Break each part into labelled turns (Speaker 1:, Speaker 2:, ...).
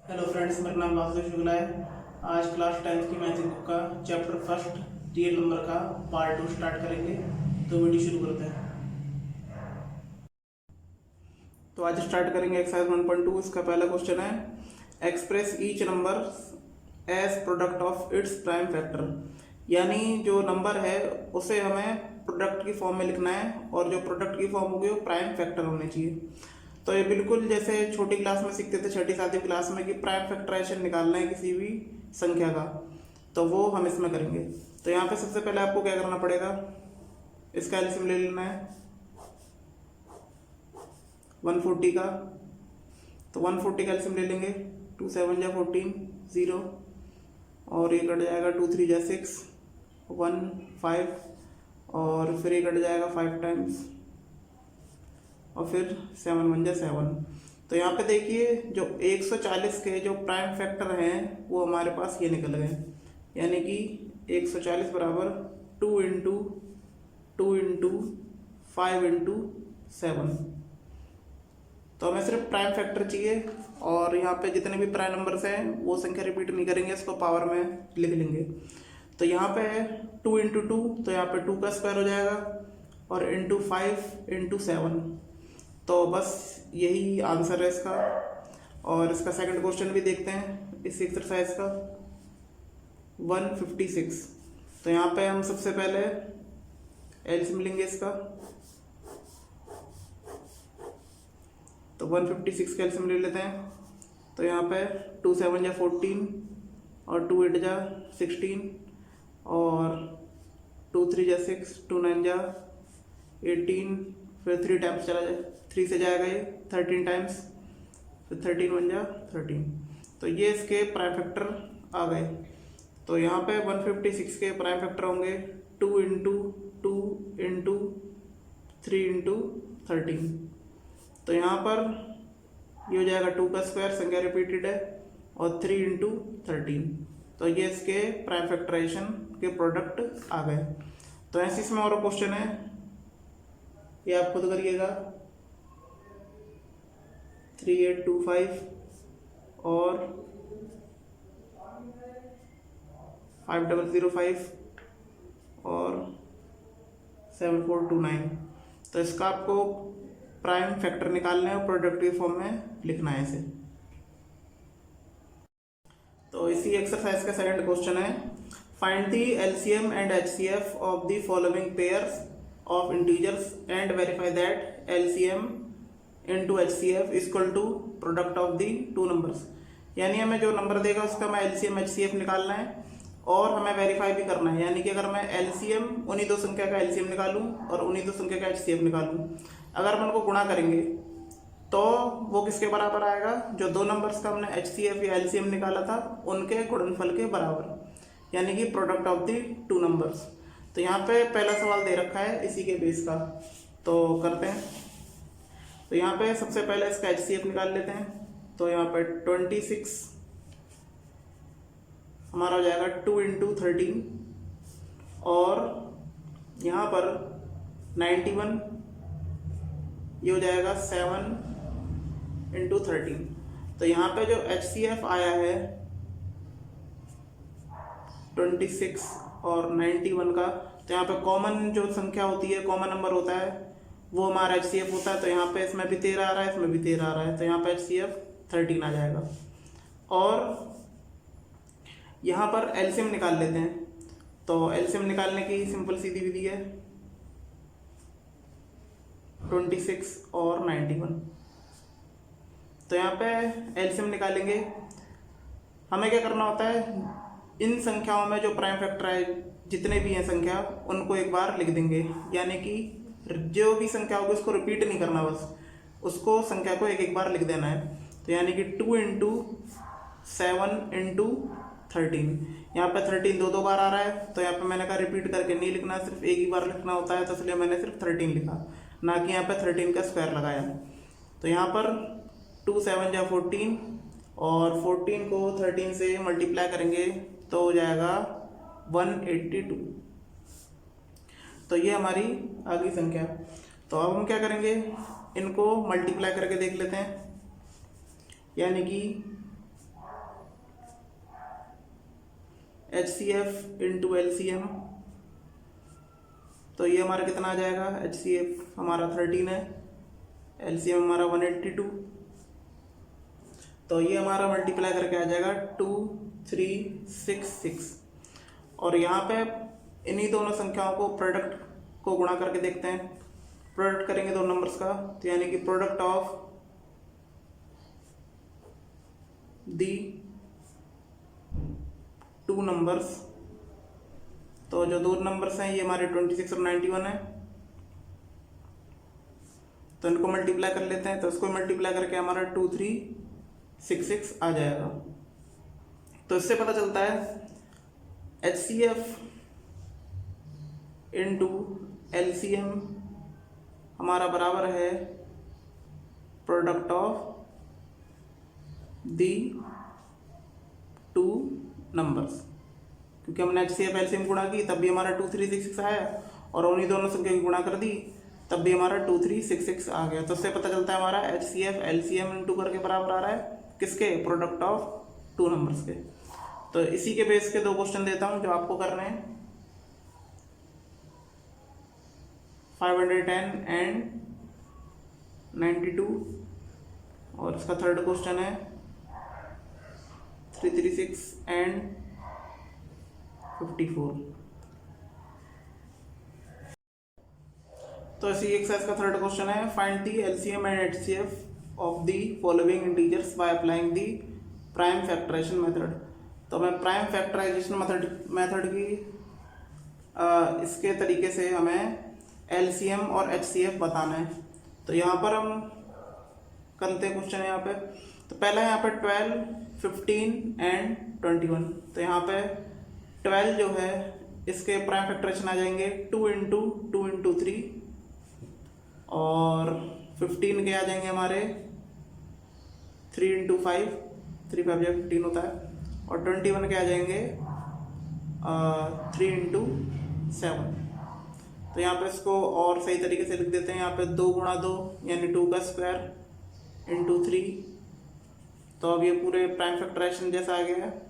Speaker 1: Hello friends, मेरा नाम वासुदेव शुक्ला है। आज क्लास 10th की मैथ्स बुक का चैप्टर फर्स्ट रियल नंबर का पार्ट 2 स्टार्ट करेंगे। तो वीडियो शुरू करते हैं। तो आज स्टार्ट करेंगे एक्सरसाइज 1.2। इसका पहला क्वेश्चन है express each number as product of its prime factor. यानी जो नंबर है उसे हमें प्रोडक्ट की फॉर्म में लिखना है और जो प्रोडक्ट की फॉर्म होगी वो प्राइम फैक्टर होनी चाहिए। तो ये बिल्कुल जैसे छोटी क्लास में सीखते थे, छठी सातवीं क्लास में, कि प्राइम फैक्टराइजेशन निकालना है किसी भी संख्या का, तो वो हम इसमें करेंगे। तो यहाँ पे सबसे पहले आपको क्या करना पड़ेगा, इसका एलसीएम ले लेना है 140 का। तो 140 का एलसीएम ले लेंगे। 2 7 जा 14 0, और ये कट जाएगा 2 3 जा 6 1 5, और फिर ये कट जाएगा 5 टाइम्स, और फिर 7 1 जा 7। तो यहाँ पे देखिए जो 140 के जो प्राइम फैक्टर हैं वो हमारे पास ये निकल गए। यानी कि 140 बराबर 2 इंटू 2 इंटू 5 इंटू 7। तो हमें सिर्फ प्राइम फैक्टर चाहिए, और यहाँ पे जितने भी प्राइम नंबर्स हैं वो संख्या रिपीट नहीं करेंगे, इसको पावर में लिख लेंगे। तो यहाँ पे है 2 इंटू 2, तो यहाँ पे 2 का स्क्वायर हो जाएगा, और इंटू 5 इंटू 7। तो बस यही आंसर है इसका। और इसका सेकंड क्वेश्चन भी देखते हैं इस एक्सरसाइज का 156। तो यहाँ पे हम सबसे पहले एलसीएम लेंगे इसका। तो 156 का एलसीएम ले लेते हैं। तो यहाँ पे 2 7 जा 14, और 2 8 जा 16, और 2 3 जा 6, 2 9 जा 18, फिर 3 टाइम्स चला जाए, 3 से जाएगा ये 13 टाइम्स, फिर 13 1 जा 13। तो ये इसके प्राइम फैक्टर आ गए। तो यहाँ पे 156 के प्राइम फैक्टर होंगे 2 इंटू 2 इंटू 3 इंटू 13। तो यहाँ पर ये हो जाएगा 2 का स्क्वायर, संख्या रिपीटेड है, और 3 इंटू 13। तो ये इसके प्राइम फैक्टराइजेशन के प्रोडक्ट आ गए। तो ऐसे इसमें और क्वेश्चन है, ये आप खुद करिएगा। 3825 और 5005 और 7429। तो इसका आपको प्राइम फैक्टर निकालना है और प्रोडक्टिव फॉर्म में लिखना है इसे। तो इसी एक्सरसाइज का सेकंड क्वेश्चन है find the LCM and HCF of the following pairs of integers and verify that LCM into HCF equal to product of the two numbers. यानी हमें जो नंबर देगा उसका हमें एलसीएम एचसीएफ निकालना है और हमें वेरीफाई भी करना है। यानी कि अगर मैं एलसीएम उन्हीं दो संख्या का एलसीएम निकालूं और उन्हीं दो संख्या का एचसीएफ निकालूं, अगर हम उनको गुणा करेंगे तो वो किसके बराबर आएगा, जो दो नंबर्स का हमने एचसीएफ या एलसीएम निकाला था उनके गुणनफल के बराबर, यानी कि product of the two numbers. तो यहाँ पे पहला सवाल दे रखा है इसी के बेस का, तो करते हैं। तो यहाँ पे सबसे पहले इसका एचसीएफ निकाल लेते हैं। तो यहाँ पे 26 हमारा हो जाएगा 2 इंटू 13, और यहाँ पर 91 ये हो जाएगा 7 इंटू 13। तो यहाँ पे जो एचसीएफ आया है 26 और 91 का, तो यहाँ पे कॉमन जो संख्या होती है, कॉमन नंबर होता है, वो हमारा एचसीएफ होता है। तो यहाँ पे इसमें भी 13 आ रहा है, इसमें भी 13 आ रहा है, तो यहाँ पे एचसीएफ 13 आ जाएगा। और यहाँ पर एलसीएम निकाल लेते हैं। तो एलसीएम निकालने की सिंपल सीधी विधि है 26 और 91। तो यहाँ पे एलसीएम निकालेंगे, हमें क्या करना होता है, इन संख्याओं में जो प्राइम फैक्टर है जितने भी हैं संख्या, उनको एक बार लिख देंगे। यानी कि जो भी संख्या होगी उसको रिपीट नहीं करना, बस उसको संख्या को एक एक बार लिख देना है। तो यानी कि 2 इंटू 7 इंटू 13, यहाँ पे 13 दो बार आ रहा है, तो यहाँ पे मैंने कहा रिपीट करके नहीं लिखना, सिर्फ एक ही बार लिखना होता है, तो इसलिए मैंने सिर्फ 13 लिखा, ना कि यहाँ पे 13 का स्क्वायर लगाया। तो यहाँ पर 2 7 जा 14, और 14 को 13 से मल्टीप्लाई करेंगे तो हो जाएगा 182। तो ये हमारी आ गई संख्या। तो अब हम क्या करेंगे, इनको मल्टीप्लाई करके देख लेते हैं। यानी कि HCF इंटू LCM, तो ये हमारा कितना आ जाएगा, HCF हमारा 13 है, LCM हमारा 182, तो ये हमारा मल्टीप्लाई करके आ जाएगा 2366। और यहाँ पे इन्हीं दोनों संख्याओं को प्रोडक्ट को गुणा करके देखते हैं। प्रोडक्ट करेंगे दो नंबर्स का, तो यानी कि product of the two numbers, तो जो दो नंबर्स हैं ये हमारे 26 और 91 है, तो इनको मल्टीप्लाई कर लेते हैं। तो इसको मल्टीप्लाई करके हमारा 2366 आ जाएगा। तो इससे पता चलता है HCF इंटू LCM हमारा बराबर है product of the two numbers, क्योंकि हमने HCF LCM गुणा की तब भी हमारा 2366 आया, और उन्हीं दोनों संख्या की गुणा कर दी तब भी हमारा 2366 आ गया। तो इससे पता चलता है हमारा HCF LCM इंटू करके बराबर आ रहा है किसके, प्रोडक्ट ऑफ टू नंबर्स के। तो इसी के बेस के दो क्वेश्चन देता हूं जो आपको करने हैं, 510 एंड 92, और इसका थर्ड क्वेश्चन है 336 एंड 54। तो इसी एक्सरसाइज का थर्ड क्वेश्चन है, find the LCM and HCF of the following integers by applying the prime factorisation method. तो हमें प्राइम फैक्टराइजेशन मेथड की इसके तरीके से हमें LCM और HCF बताना है। तो यहाँ पर हम करते हैं क्वेश्चन यहाँ पे। तो पहला यहाँ पे 12, 15 एंड 21। तो यहाँ पे 12 जो है इसके प्राइम फैक्टराइजेशन आ जाएंगे 2 इंटू 3, और 15 के आ जाएंगे हमारे 3 इंटू 5, 3 5 जो 15 होता है, और 21 के आ जाएंगे 3 इंटू 7। तो यहाँ पे इसको और सही तरीके से लिख देते हैं, यहाँ पे 2 गुणा 2 यानी 2 का स्क्वायर इंटू 3। तो अब ये पूरे प्राइम फैक्टराइजेशन जैसा आ गया है,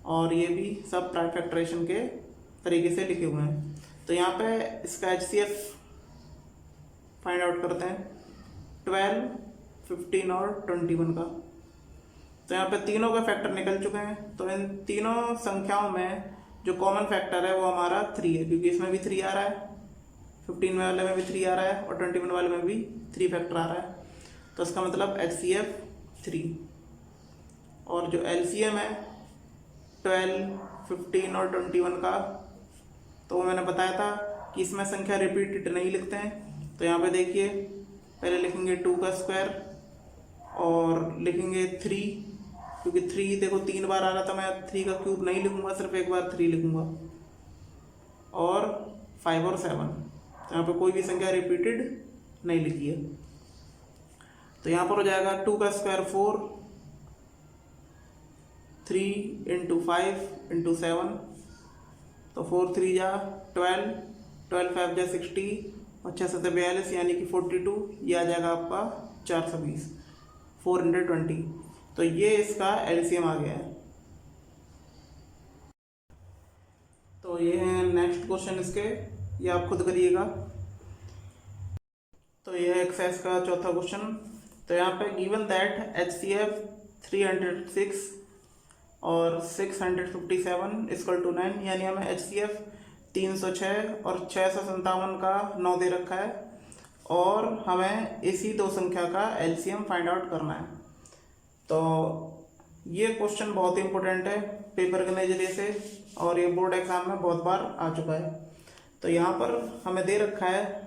Speaker 1: और ये भी सब प्राइम फैक्टराइजेशन के तरीके से लिखे हुए हैं। तो यहाँ पे इसका HCF फाइंड आउट करते हैं, 12, 15 और 21 का। तो यहाँ पे तीनों का फैक्टर निकल चुके हैं। तो इन तीनों संख्याओं में जो कॉमन फैक्टर है वो हमारा 3 है, क्योंकि इसमें भी 3 आ रहा है, 15 वाले में भी 3 आ रहा है, और 21 वाले में भी 3 फैक्टर आ रहा है। तो इसका मतलब HCF 3। और जो LCM है 12, 15 और 21 का, तो मैंने बताया था कि इसमें संख्या रिपीटेड नहीं लिखते हैं। तो यहाँ पे देखिए, पहले लिखेंगे 2 का स्क्वायर और लिखेंगे 3, क्योंकि 3 देखो 3 बार आ रहा था, मैं 3 का क्यूब नहीं लिखूंगा, सिर्फ एक बार 3 लिखूंगा, और 5 और 7। तो यहाँ पे कोई भी संख्या रिपीटेड नहीं लिखी है। तो यहाँ पर हो जाएगा 2 का स्क्वायर 4, 3 इंटू 5 इंटू 7, तो 4 3 जा 12, 12 5 जा 60, और 6 7 42 यानी कि 42, ये आ जाएगा आपका 420, 420। तो ये इसका LCM आ गया है। तो ये है नेक्स्ट क्वेश्चन इसके, ये आप खुद करिएगा। तो ये है एक्सरसाइज का चौथा क्वेश्चन। तो यहाँ पे गिवन दैट HCF 306 और 657 इक्वल टू 9, यानी हमें HCF 306 और 657 का 9 दे रखा है, और हमें इसी दो संख्या का LCM फाइंड आउट करना है। तो ये क्वेश्चन बहुत ही इंपॉर्टेंट है पेपर के नजरिए से, और ये बोर्ड एग्जाम में बहुत बार आ चुका है। तो यहाँ पर हमें दे रखा है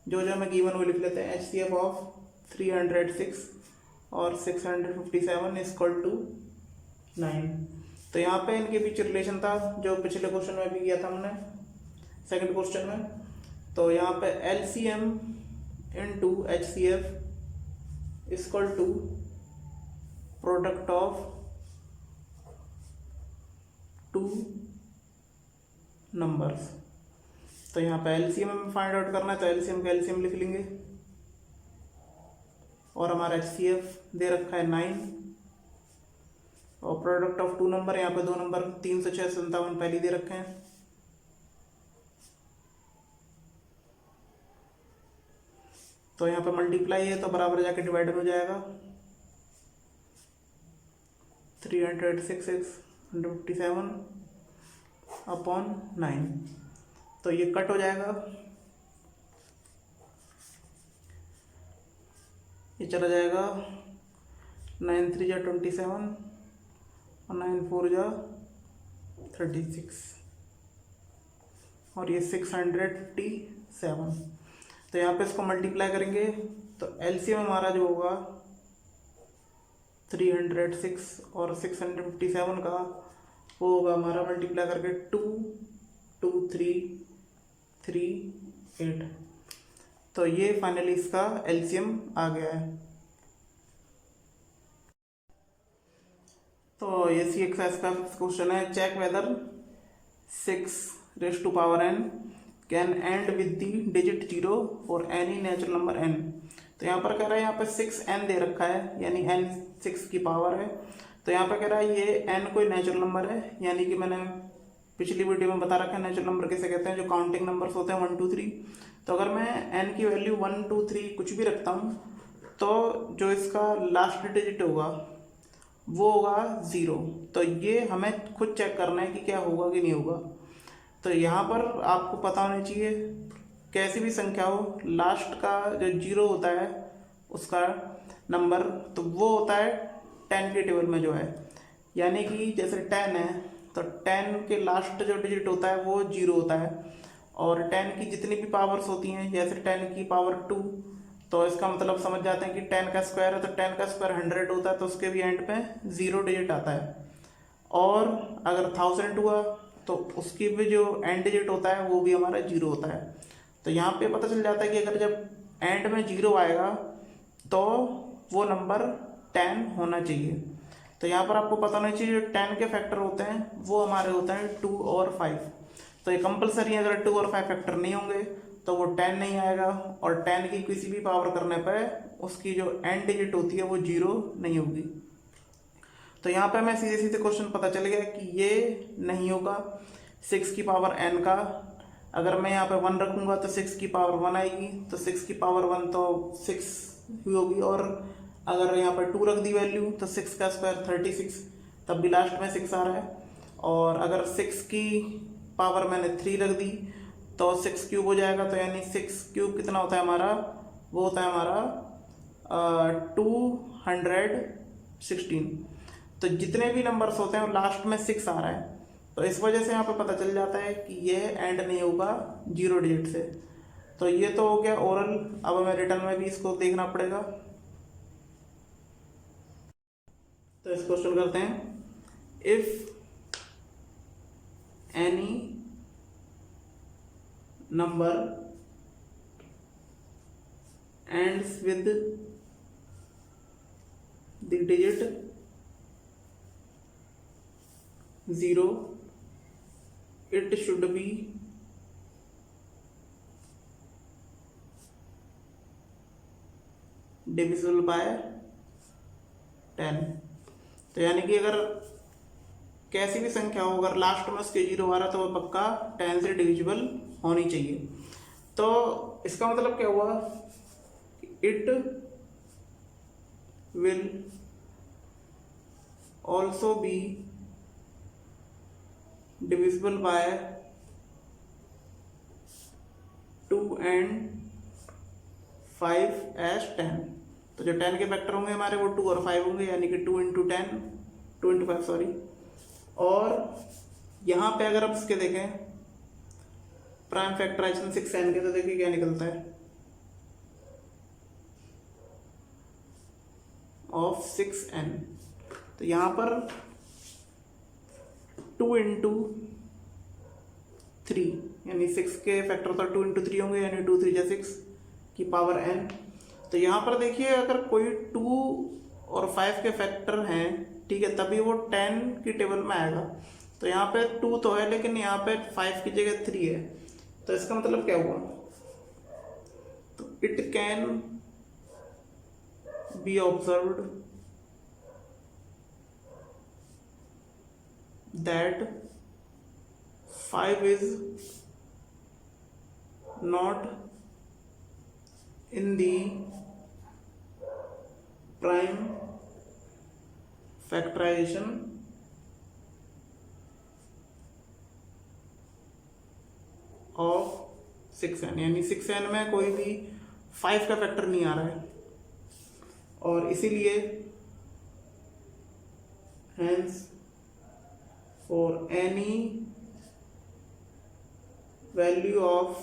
Speaker 1: जो हमें गिवन वो लिख लेते हैं, HCF ऑफ 306 और 657 इक्वल टू 9। तो यहाँ पे इनके बीच रिलेशन था जो पिछले क्वेश्चन में भी किया था हमने, सेकंड क्वेश्चन में। तो यहाँ पे LCM into HCF equal to product of two numbers. तो यहाँ पे LCM में फाइंड आउट करना है, तो LCM का LCM लिख लेंगे, और हमारा HCF दे रखा है 9, और प्रोडक्ट ऑफ 2 नंबर, यहाँ पे 2 नंबर 3 से 6 57 पहले दे रखे हैं। तो यहाँ पे मल्टीप्लाई है तो बराबर जाके डिवाइड हो जाएगा, 366 अपॉन 9। तो ये कट हो जाएगा, ये चला जाएगा 9 3 जा 27 और 9 4 जा 36 और ये 657। तो यहाँ पे इसको मल्टीप्लाई करेंगे तो एलसीएम हमारा जो होगा 306 और 657 का वो होगा हमारा मल्टीप्लाई करके 22338। तो ये फाइनली इसका एलसीएम आ गया है। तो ये सी एक्सरसाइज का क्वेश्चन है, check whether 6n can end with the digit 0 for any natural number n। तो यहाँ पर कह रहा है, यहाँ पे 6n दे रखा है यानी n 6 की पावर है। तो यहाँ पे कह रहा है ये n कोई नेचुरल नंबर है, यानी कि मैंने पिछली वीडियो में बता रखा है नेचुरल नंबर किसे कहते हैं, जो काउंटिंग नंबर्स होते हैं 1 2 3। तो अगर मैं n की वैल्यू 1 2 3 कुछ भी रखता हूँ तो जो इसका लास्ट डिजिट होगा वो होगा 0। तो ये हमें खुद चेक करना है कि क्या होगा कि नहीं होगा। तो यहाँ पर आपको पता होना चाहिए कैसी भी संख्या हो, लास्ट का जो 0 होता है उसका नंबर तो वो होता है 10 के टेबल में जो है, यानी कि जैसे 10 है तो 10 के लास्ट जो डिजिट होता है वो 0 होता है। और 10 की जितनी भी पावर्स होती हैं, जैसे 10 की पावर 2, तो इसका मतलब समझ जाते हैं कि 10 का स्क्वायर है तो 10 का स्क्वायर 100 होता है, तो उसके भी एंड पे 0 डिजिट आता है। और अगर 1000 हुआ तो उसकी भी जो एंड डिजिट होता है वो भी हमारा 0 होता है। तो यहाँ पे पता चल जाता है कि अगर जब एंड में 0 आएगा तो वो नंबर 10 होना चाहिए। तो यहाँ पर आपको पता होना चाहिए जो 10 के फैक्टर होते हैं वो हमारे होते हैं 2 और 5। तो ये कंपलसरी है, अगर 2 और 5 फैक्टर नहीं होंगे तो वो 10 नहीं आएगा, और 10 की किसी भी पावर करने पर उसकी जो एंड डिजिट होती है वो 0 नहीं होगी। तो यहाँ पे हमें सीधे सीधे क्वेश्चन पता चल गया कि ये नहीं होगा 6 की पावर n का। अगर मैं यहाँ पे 1 रखूँगा तो 6 की पावर 1 आएगी, तो 6 की पावर 1 तो 6 ही होगी। और अगर यहाँ पर 2 रख दी वैल्यू तो 6 का स्क्वायर 36, तब भी लास्ट में 6 आ रहा है। और अगर 6 की पावर मैंने 3 रख दी तो 6 क्यूब हो जाएगा, तो यानी 6 क्यूब कितना होता है हमारा, वो होता है हमारा 216। तो जितने भी नंबर्स होते हैं वो लास्ट में 6 आ रहा है, तो इस वजह से यहाँ पे पता चल जाता है कि ये एंड नहीं होगा 0 डिजिट से। तो ये तो हो गया ओरल, अब हमें रिटर्न में भी इसको देखना पड़ेगा। तो इस क्वेश्चन करते हैं, if any number ends with the digit 0 it should be divisible by 10। तो यानी कि अगर कैसी भी संख्या हो, अगर लास्ट में उसके 0 आ रहा तो वो पक्का 10 से डिविजिबल होनी चाहिए। तो इसका मतलब क्या हुआ, it will also be divisible by 2 and 5 as 10। तो जो 10 के फैक्टर होंगे हमारे वो 2 और 5 होंगे, यानी कि 2 into 10 2 into 5 सॉरी। और यहाँ पे अगर आप इसके देखें प्राइम फैक्टराइजेशन 6n के, तो देखिए क्या निकलता है, ऑफ 6n। तो यहाँ पर 2 into 3 यानी 6 के फैक्टर तो 2 into 3 होंगे, यानी 2 3 जा 6 की पावर n। तो यहाँ पर देखिए अगर कोई 2 और 5 के फैक्टर हैं, ठीक है, तभी वो 10 की टेबल में आएगा। तो यहाँ पे 2 तो है लेकिन यहाँ पे 5 की जगह 3 है, तो इसका मतलब क्या हुआ, तो it can be observed that 5 is not in the prime factorization of 6n, यानी 6n में कोई भी 5 का फैक्टर नहीं आ रहा है, और इसीलिए hence for any value of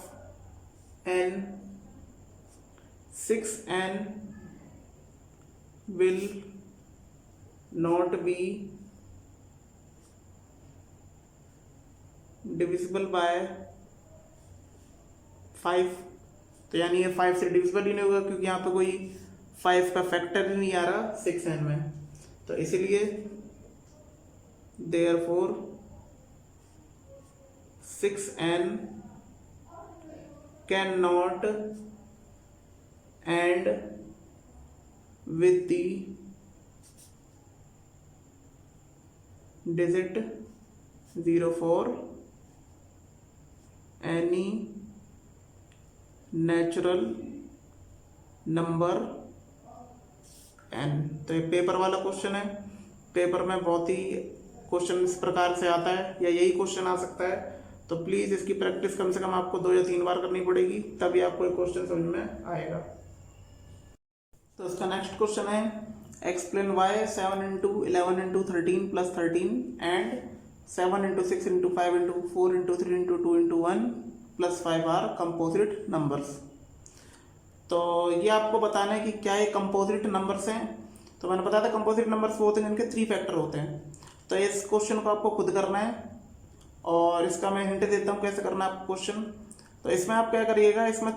Speaker 1: n, 6n will not be divisible by 5। तो यानी ये 5 से डिविजिबल ही नहीं होगा, क्योंकि यहाँ पे कोई 5 का फैक्टर ही नहीं आ रहा 6n में। तो इसीलिए therefore 6n cannot end with the digit 0 for any natural number n। तो ये पेपर वाला क्वेश्चन है। पेपर में बहुत ही क्वेश्चन इस प्रकार से आता है, या यही क्वेश्चन आ सकता है। तो प्लीज़ इसकी प्रैक्टिस कम से कम आपको 2 या 3 बार करनी पड़ेगी, तभी आपको ये क्वेश्चन समझ में आएगा। तो इसका नेक्स्ट क्वेश्चन है explain why 7 into 11 into 13 plus 13 and 7 into 6 into 5 into 4 into 3 into 2 into 1 plus 5 are composite numbers. तो ये आपको बताना है कि क्या ये कंपोजिट नंबर्स हैं। तो मैंने बताया था कंपोजिट नंबर्स वो होते हैं जिनके 3 फैक्टर होते हैं। तो इस क्वेश्चन को आपको खुद करना है, और इसका मैं हिंट देता हूँ कैसे करना है आपको क्वेश्चन। तो इसमें आप क्या करिएगा, इसमें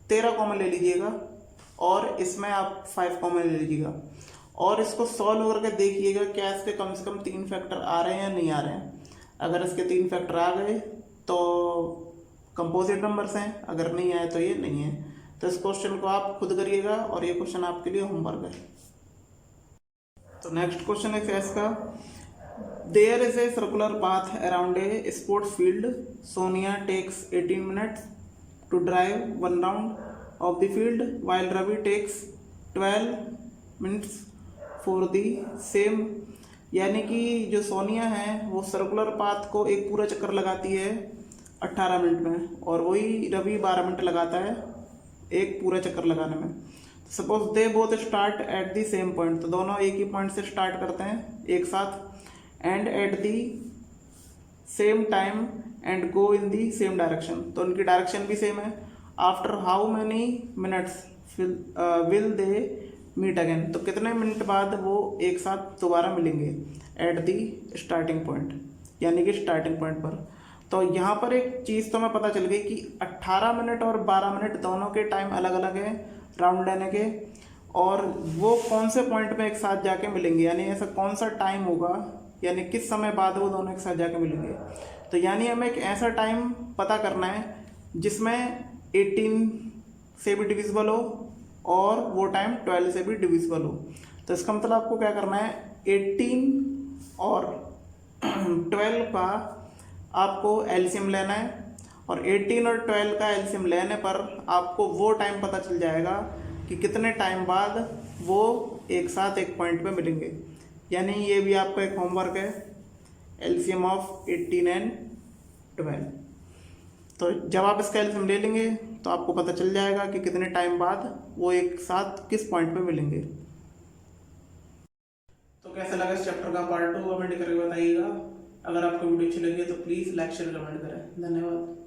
Speaker 1: 13 कॉमन ले लीजिएगा और इसमें आप 5 कॉमन ले लीजिएगा, और इसको सॉल्व करके देखिएगा क्या इसके कम से कम 3 फैक्टर आ रहे हैं या नहीं आ रहे हैं। अगर इसके 3 फैक्टर आ गए तो कंपोजिट नंबर्स हैं, अगर नहीं आए तो ये नहीं है। तो इस क्वेश्चन को आप खुद करिएगा, और ये क्वेश्चन आपके लिए होमवर्क है। तो नेक्स्ट क्वेश्चन है कैस का। There is a circular path around a sports field. Sonia takes 18 minutes to drive 1 round of the field while Ravi takes 12 minutes for the same. यानी कि जो सोनिया है वो सर्कुलर पाथ को एक पूरा चक्कर लगाती है 18 मिनट में, और वही रवि 12 मिनट लगाता है एक पूरा चक्कर लगाने में। Suppose they both start at the same point, तो दोनों एक ही पॉइंट से स्टार्ट करते हैं एक साथ, and at the same time and go in the same direction, तो उनकी डायरेक्शन भी सेम है। After how many minutes will they meet again, तो कितने मिनट बाद वो एक साथ दोबारा मिलेंगे एट द स्टार्टिंग पॉइंट, यानी कि स्टार्टिंग पॉइंट पर। तो यहाँ पर एक चीज़ तो मैं पता चल गई कि 18 मिनट और 12 मिनट दोनों के टाइम अलग अलग है राउंड लेने के, और वो कौन से पॉइंट में एक साथ जाके मिलेंगे, यानी ऐसा कौन सा टाइम होगा, यानी किस समय बाद वो दोनों एक साथ जाके मिलेंगे। तो यानी हमें एक ऐसा टाइम पता करना है जिसमें 18 से भी डिविजिबल हो और वो टाइम 12 से भी डिविजिबल हो। तो इसका मतलब आपको क्या करना है, 18 और 12 का आपको एलसीएम लेना है, और 18 और 12 का एलसीएम लेने पर आपको वो टाइम पता चल जाएगा कि कितने टाइम बाद वो एक साथ एक पॉइंट पे मिलेंगे। यानी ये भी आपका एक होमवर्क है, एलसीएम ऑफ 18 एंड 12। तो जब आप इसका एलसीएम ले लेंगे तो आपको पता चल जाएगा कि कितने टाइम बाद वो एक साथ किस पॉइंट पे मिलेंगे। तो कैसा लगा इस चैप्टर का पार्ट 2 कमेंट करके बताइएगा। अगर आपको वीडियो अच्छी लगी है तो प्लीज़ लाइक शेयर कमेंट करें। धन्यवाद।